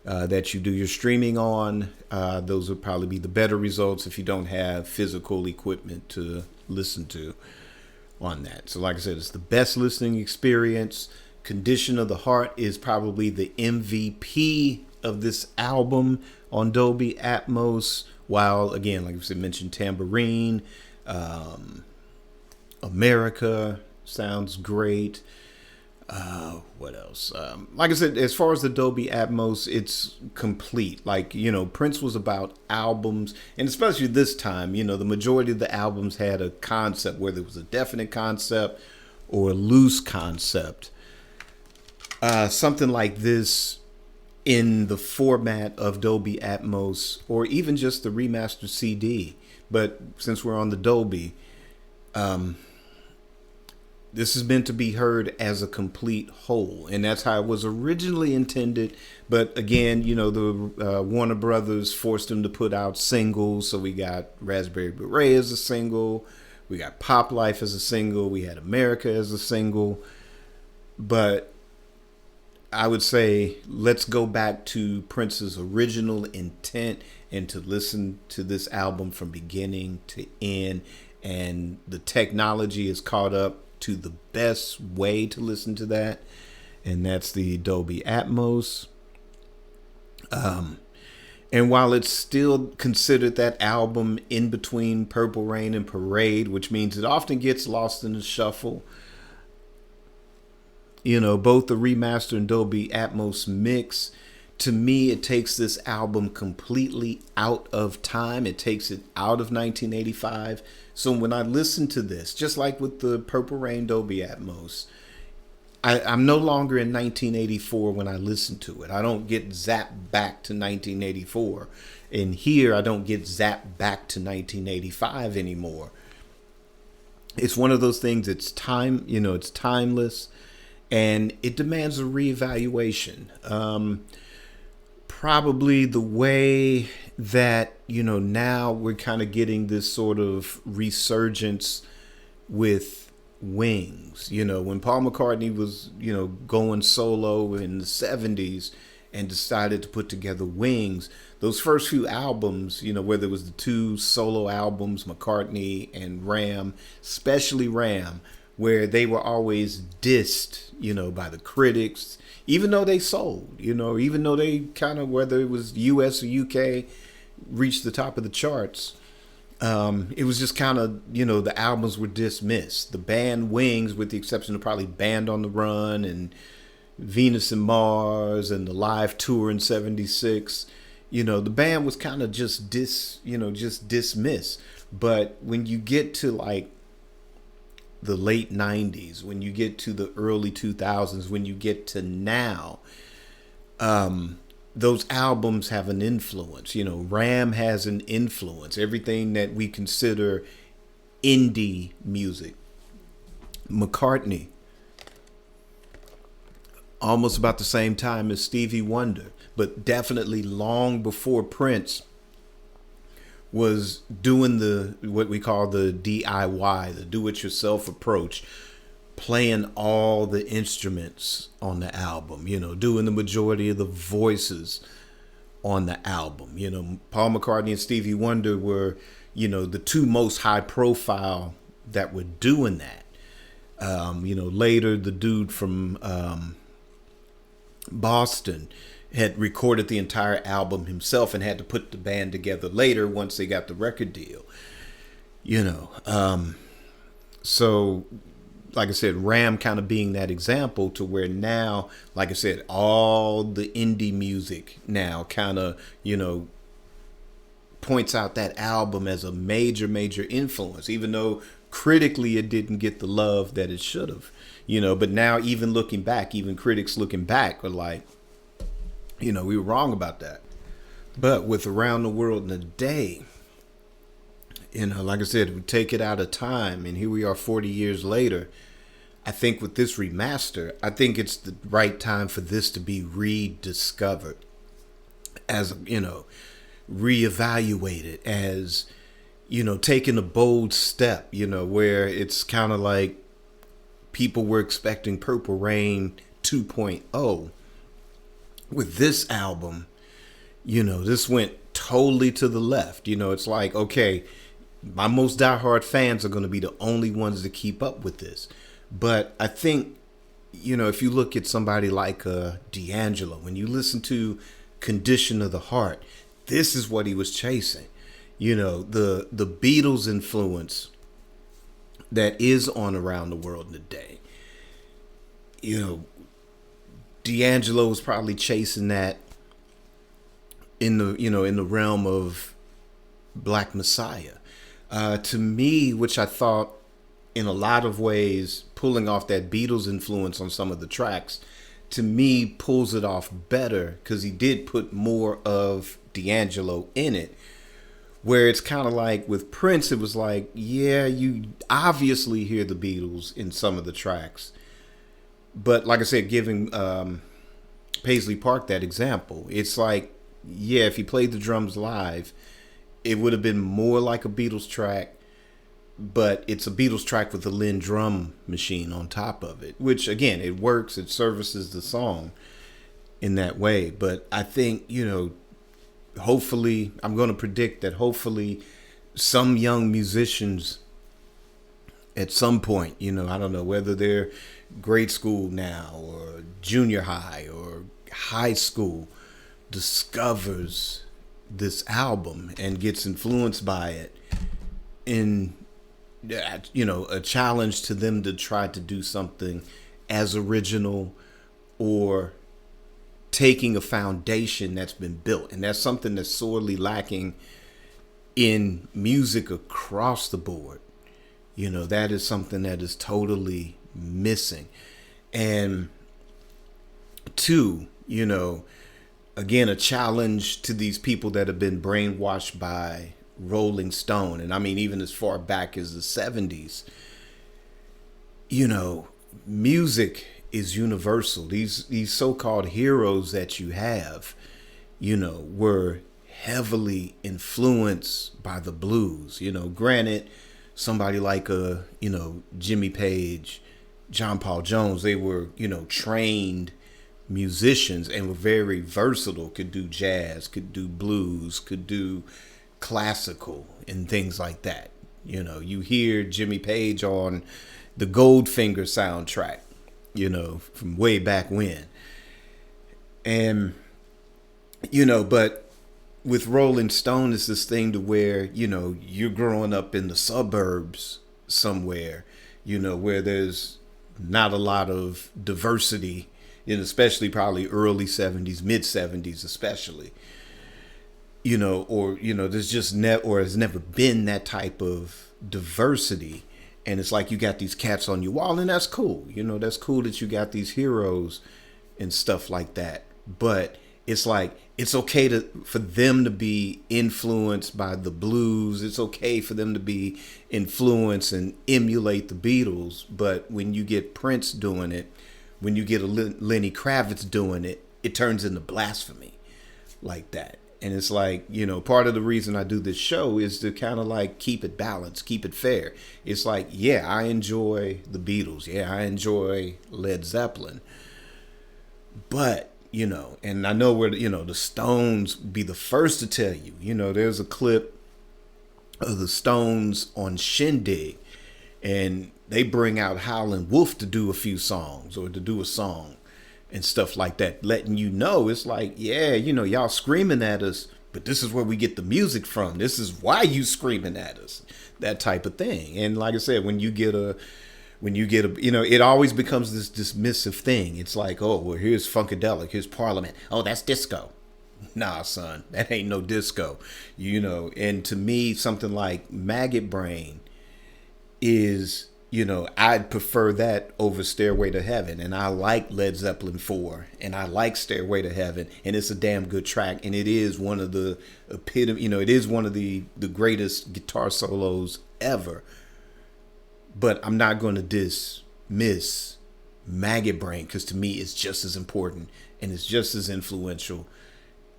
that you do your streaming on, those would probably be the better results if you don't have physical equipment to listen to on that. So like I said, it's the best listening experience. Condition of the Heart is probably the MVP of this album on Dolby Atmos, while again, like I said, mentioned Tambourine, America sounds great. What else? Like I said, as far as the Dolby Atmos, it's complete. Like, Prince was about albums, and especially this time, the majority of the albums had a concept, whether it was a definite concept or a loose concept. Something like this in the format of Dolby Atmos, or even just the remastered CD. But since we're on the Dolby, This is meant to be heard as a complete whole, and that's how it was originally intended. But again, the Warner Brothers forced them to put out singles. So we got Raspberry Beret as a single, we got Pop Life as a single, we had America as a single. But I would say let's go back to Prince's original intent and to listen to this album from beginning to end. And the technology is caught up to the best way to listen to that, and that's the Dolby Atmos. And while it's still considered that album in between Purple Rain and Parade, which means it often gets lost in the shuffle, both the remaster and Dolby Atmos mix, to me, it takes this album completely out of time. It takes it out of 1985. So when I listen to this, just like with the Purple Rain Dolby Atmos, I'm no longer in 1984 when I listen to it. I don't get zapped back to 1984. And here, I don't get zapped back to 1985 anymore. It's one of those things, it's it's timeless, and it demands a reevaluation. Probably the way that, now we're kind of getting this sort of resurgence with Wings. When Paul McCartney was, going solo in the 70s and decided to put together Wings, those first few albums, whether it was the two solo albums, McCartney and Ram, especially Ram, where they were always dissed, by the critics, even though they sold, even though they kind of, whether it was US or UK, reached the top of the charts. It was just kind of, the albums were dismissed. The band Wings, with the exception of probably Band on the Run and Venus and Mars and the live tour in '76, the band was kind of just dismissed. But when you get to like the late 90s, when you get to the early 2000s, when you get to now, those albums have an influence. Ram has an influence. Everything that we consider indie music. McCartney, almost about the same time as Stevie Wonder, but definitely long before Prince was doing what we call the DIY, the do-it-yourself approach, playing all the instruments on the album, doing the majority of the voices on the album. Paul McCartney and Stevie Wonder were, the two most high profile that were doing that. Later the dude from Boston had recorded the entire album himself and had to put the band together later once they got the record deal. So like I said, Ram kind of being that example to where now, like I said, all the indie music now kind of, points out that album as a major, major influence, even though critically it didn't get the love that it should have, but now even looking back, even critics looking back are like, we were wrong about that. But with Around the World in a Day, like I said, we take it out of time, and here we are 40 years later. I think with this remaster, I think it's the right time for this to be rediscovered as, reevaluated as, taking a bold step, where it's kind of like people were expecting Purple Rain 2.0. With this album, this went totally to the left. It's like, okay, my most diehard fans are going to be the only ones to keep up with this. But I think, if you look at somebody like D'Angelo, when you listen to Condition of the Heart, this is what he was chasing. The Beatles influence that is on Around the World in a Day. D'Angelo was probably chasing that in the realm of Black Messiah. To me, which I thought in a lot of ways, pulling off that Beatles influence on some of the tracks, to me pulls it off better because he did put more of D'Angelo in it, Where it's kind of like with Prince, it was like, yeah, you obviously hear the Beatles in some of the tracks. But like I said, giving Paisley Park that example, it's like, yeah, if he played the drums live, it would have been more like a Beatles track, but it's a Beatles track with a Lynn drum machine on top of it, which again, it works, it services the song in that way. But I think, hopefully, I'm going to predict that hopefully some young musicians at some point, I don't know whether they're grade school now or junior high or high school, discovers this album and gets influenced by it in, a challenge to them to try to do something as original or taking a foundation that's been built. And that's something that's sorely lacking in music across the board. That is something that is totally missing. And two, again, a challenge to these people that have been brainwashed by Rolling Stone. And I mean, even as far back as the 70s, music is universal. These so-called heroes that you have, were heavily influenced by the blues. Granted, somebody like Jimmy Page, John Paul Jones, they were, trained musicians and were very versatile, could do jazz, could do blues, could do classical and things like that. You hear Jimmy Page on the Goldfinger soundtrack, from way back when. And, but with Rolling Stone, it's this thing to where, you're growing up in the suburbs somewhere, where there's not a lot of diversity, especially probably early 70s, mid 70s, especially, there's just or has never been that type of diversity. And it's like you got these cats on your wall, and that's cool. That's cool that you got these heroes and stuff like that. But it's like, it's okay for them to be influenced by the blues. It's okay for them to be influenced and emulate the Beatles. But when you get Prince doing it, when you get a Lenny Kravitz doing it, it turns into blasphemy like that. And it's like, part of the reason I do this show is to kind of like keep it balanced, keep it fair. It's like, yeah, I enjoy the Beatles. Yeah, I enjoy Led Zeppelin. But, and I know where, the Stones be the first to tell you, there's a clip of the Stones on Shindig, and they bring out Howlin' Wolf to do a few songs or to do a song and stuff like that, letting it's like, yeah, y'all screaming at us, but this is where we get the music from. This is why you screaming at us, that type of thing. And like I said, when you get a, it always becomes this dismissive thing. It's like, oh, well, here's Funkadelic, here's Parliament. Oh, that's disco. Nah, son, that ain't no disco, And to me, something like Maggot Brain is, I'd prefer that over Stairway to Heaven. And I like Led Zeppelin 4, and I like Stairway to Heaven, and it's a damn good track. And it is one of the it is one of the greatest guitar solos ever. But I'm not going to dismiss Maggot Brain, because to me it's just as important, and it's just as influential,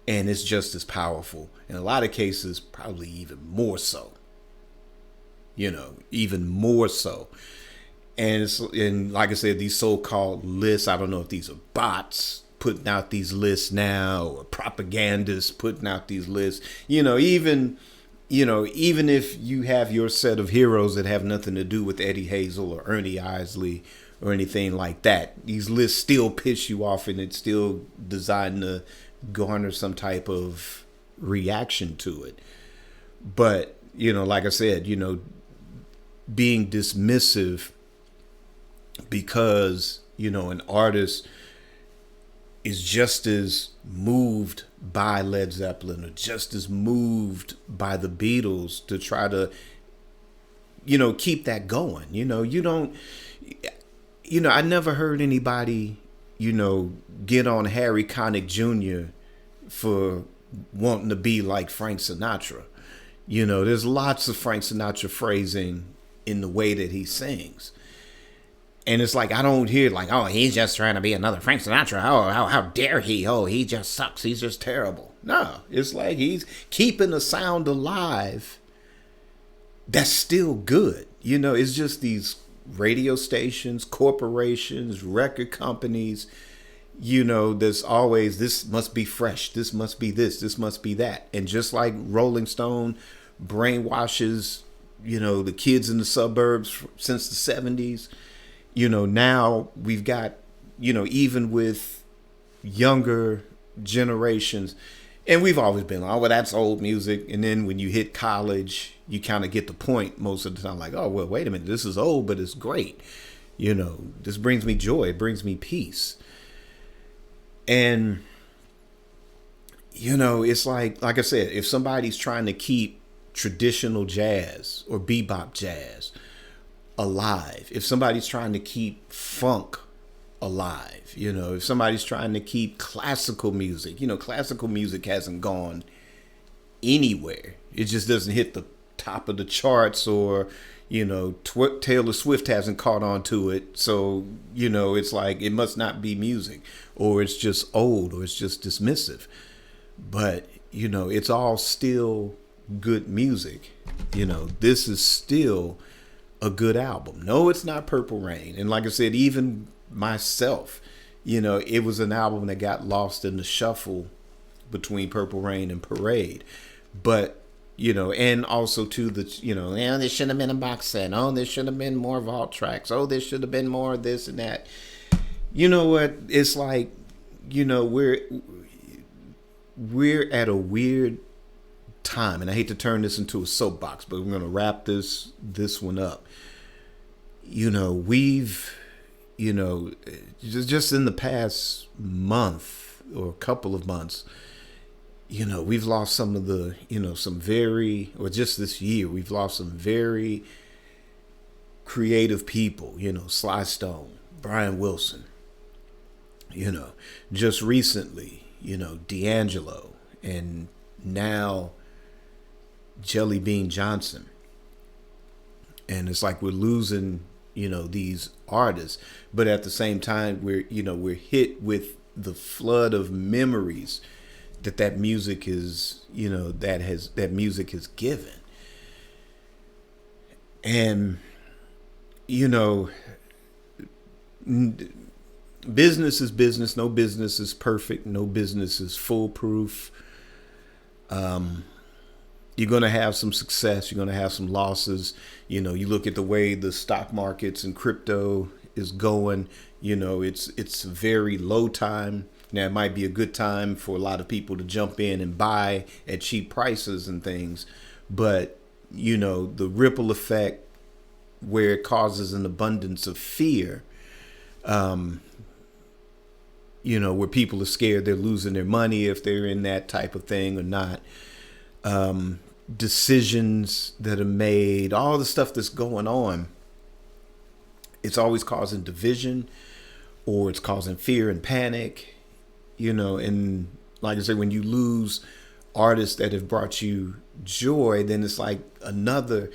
and it's just as powerful. In a lot of cases, probably even more so. Even more so. And like I said, these so-called lists, I don't know if these are bots putting out these lists now or propagandists putting out these lists. Even if you have your set of heroes that have nothing to do with Eddie Hazel or Ernie Isley or anything like that, these lists still piss you off, and it's still designed to garner some type of reaction to it. But, like I said, being dismissive because, an artist is just as moved by Led Zeppelin or just as moved by the Beatles to try to, keep that going. You don't, I never heard anybody, get on Harry Connick Jr. for wanting to be like Frank Sinatra. There's lots of Frank Sinatra phrasing in the way that he sings. And it's like, I don't hear like, oh, he's just trying to be another Frank Sinatra. Oh, how dare he? Oh, he just sucks. He's just terrible. No, it's like he's keeping a sound alive that's still good. It's just these radio stations, corporations, record companies, there's always, this must be fresh. This must be this must be that. And just like Rolling Stone brainwashes, the kids in the suburbs since the 70s, now we've got, even with younger generations, and we've always been like, oh, well, that's old music. And then when you hit college, you kind of get the point most of the time, like, oh, well, wait a minute, this is old, but it's great. This brings me joy. It brings me peace. And, it's like I said, if somebody's trying to keep traditional jazz or bebop jazz alive, if somebody's trying to keep funk alive, if somebody's trying to keep classical music, classical music hasn't gone anywhere. It just doesn't hit the top of the charts, or, Taylor Swift hasn't caught on to it. So, it's like, it must not be music, or it's just old, or it's just dismissive. But, it's all still good music. This is still a good album. No, it's not Purple Rain. And like I said, even myself, it was an album that got lost in the shuffle between Purple Rain and Parade. But, and also to the, there should have been a box set. Oh, there should have been more vault tracks. Oh, there should have been more of this and that. You know what? It's like, we're at a weird time, and I hate to turn this into a soapbox, but we're going to wrap this one up. We've, just in the past month or a couple of months, we've lost some of the, some very, or just this year, we've lost some very creative people, Sly Stone, Brian Wilson, just recently, D'Angelo, and now Jelly Bean Johnson. And it's like we're losing, these artists, but at the same time we're hit with the flood of memories that music is, that music has given. And business is business. No business is perfect. No business is foolproof. You're going to have some success. You're going to have some losses. You look at the way the stock markets and crypto is going, it's a very low time. Now, it might be a good time for a lot of people to jump in and buy at cheap prices and things. But, the ripple effect where it causes an abundance of fear, where people are scared they're losing their money if they're in that type of thing or not. Decisions that are made, all the stuff that's going on, it's always causing division, or it's causing fear and panic, and like I say, when you lose artists that have brought you joy, then it's like another,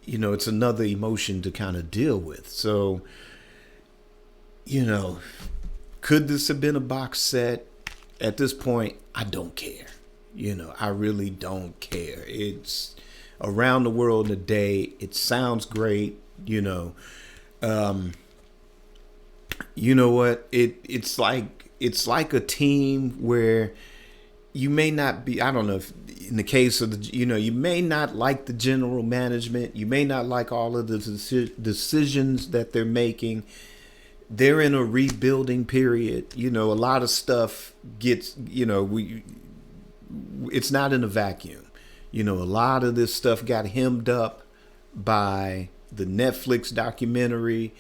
it's another emotion to kind of deal with. So, could this have been a box set? At this point, I don't care. I really don't care. It's Around the World in a Day. It sounds great. You know what? It's like a team where you may not be, I don't know if in the case of the, you may not like the general management. You may not like all of the decisions that they're making. They're in a rebuilding period. A lot of stuff gets, it's not in a vacuum. A lot of this stuff got hemmed up by the Netflix documentary,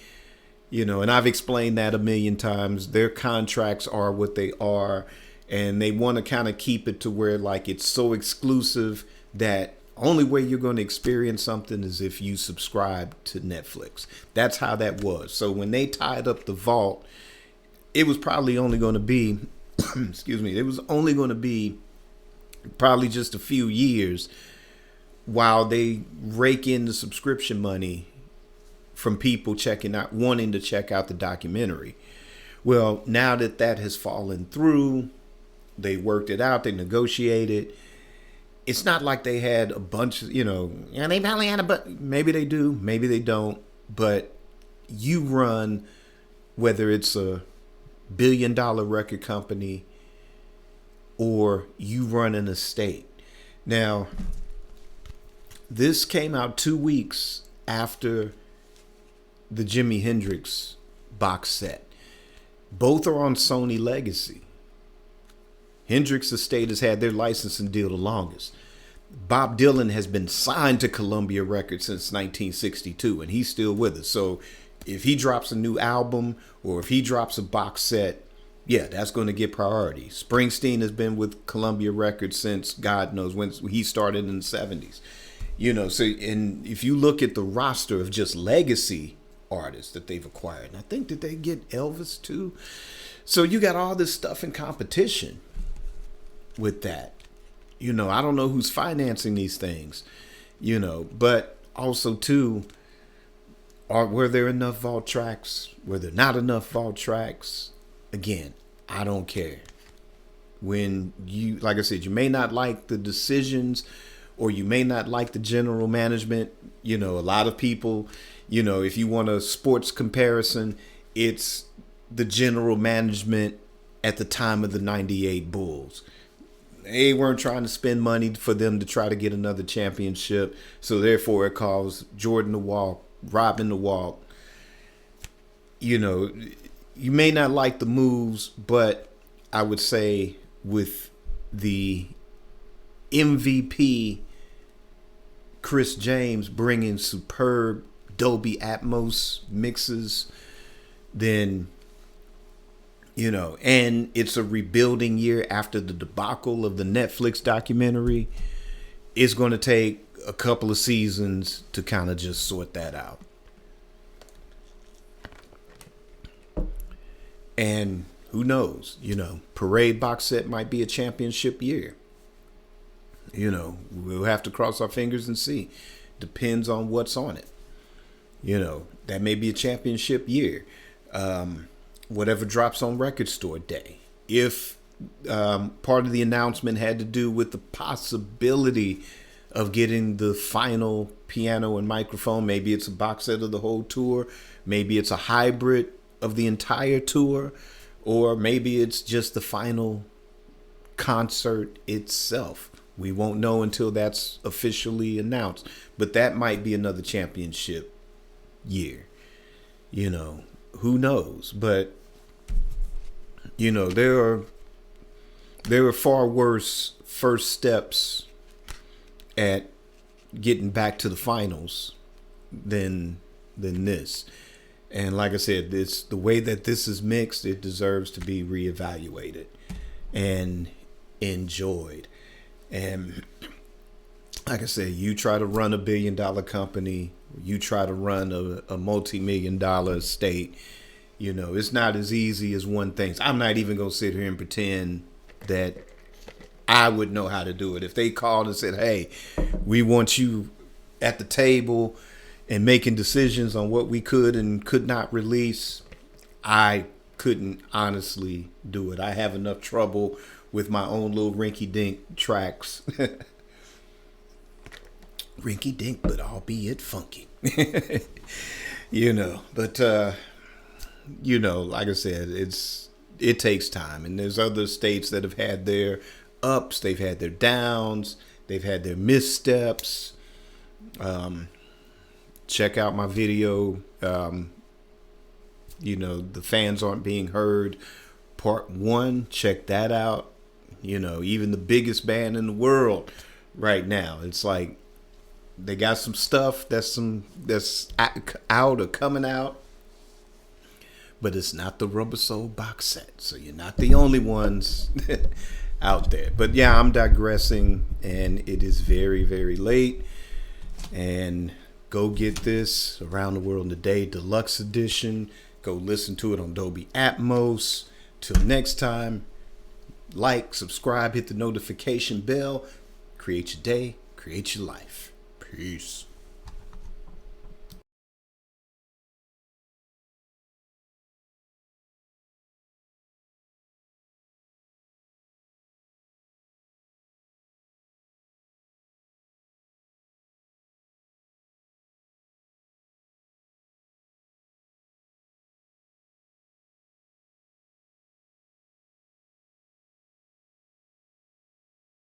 and I've explained that a million times. Their contracts are what they are, and they want to kind of keep it to where like it's so exclusive that only way you're going to experience something is if you subscribe to Netflix. That's how that was. So when they tied up the vault, it was probably only going to be, excuse me, it was only going to be probably just a few years while they rake in the subscription money from people wanting to check out the documentary. Well, now that has fallen through, they worked it out, they negotiated. It's not like they had a bunch of, they probably had maybe they do, maybe they don't. But you run, whether it's a $1 billion record company or you run an estate. Now, this came out 2 weeks after the Jimi Hendrix box set. Both are on Sony Legacy. Hendrix Estate has had their licensing deal the longest. Bob Dylan has been signed to Columbia Records since 1962, and he's still with us. So if he drops a new album or if he drops a box set, yeah, that's going to get priority. Springsteen has been with Columbia Records since God knows when. He started in the 70s. So and if you look at the roster of just legacy artists that they've acquired, and I think that they get Elvis too. So you got all this stuff in competition with that. I don't know who's financing these things, but also too, were there enough vault tracks? Were there not enough vault tracks? Again, I don't care. When like I said, you may not like the decisions or you may not like the general management. A lot of people, if you want a sports comparison, it's the general management at the time of the 98 Bulls. They weren't trying to spend money for them to try to get another championship. So therefore it caused Jordan to walk, Robin to walk. You may not like the moves, but I would say with the MVP Chris James bringing superb Dolby Atmos mixes, then and it's a rebuilding year after the debacle of the Netflix documentary. It's going to take a couple of seasons to kind of just sort that out. And who knows, Parade box set might be a championship year. We'll have to cross our fingers and see. Depends on what's on it. That may be a championship year. Whatever drops on Record Store Day. If part of the announcement had to do with the possibility of getting the final piano and microphone, maybe it's a box set of the whole tour, maybe it's a hybrid of the entire tour, or maybe it's just the final concert itself. We won't know until that's officially announced, but that might be another championship year. Who knows? But there are far worse first steps at getting back to the finals than this. And like I said, it's the way that this is mixed, it deserves to be reevaluated and enjoyed. And like I said, you try to run a $1 billion company, you try to run a multi-million-dollar estate, it's not as easy as one thinks. I'm not even going to sit here and pretend that I would know how to do it. If they called and said, hey, we want you at the table and making decisions on what we could and could not release, I couldn't honestly do it. I have enough trouble with my own little rinky-dink tracks. Rinky-dink, but albeit funky. But like I said, it takes time, and there's other states that have had their ups, they've had their downs, they've had their missteps. Check out my video. The fans aren't being heard. Part 1, check that out. Even the biggest band in the world right now, it's like they got some stuff that's out or coming out, but it's not the Rubber Soul box set. So you're not the only ones out there. But yeah, I'm digressing, and it is very, very late. And go get this Around the World in a Day Deluxe Edition. Go listen to it on Dolby Atmos. Till next time, like, subscribe, hit the notification bell. Create your day, create your life. Peace.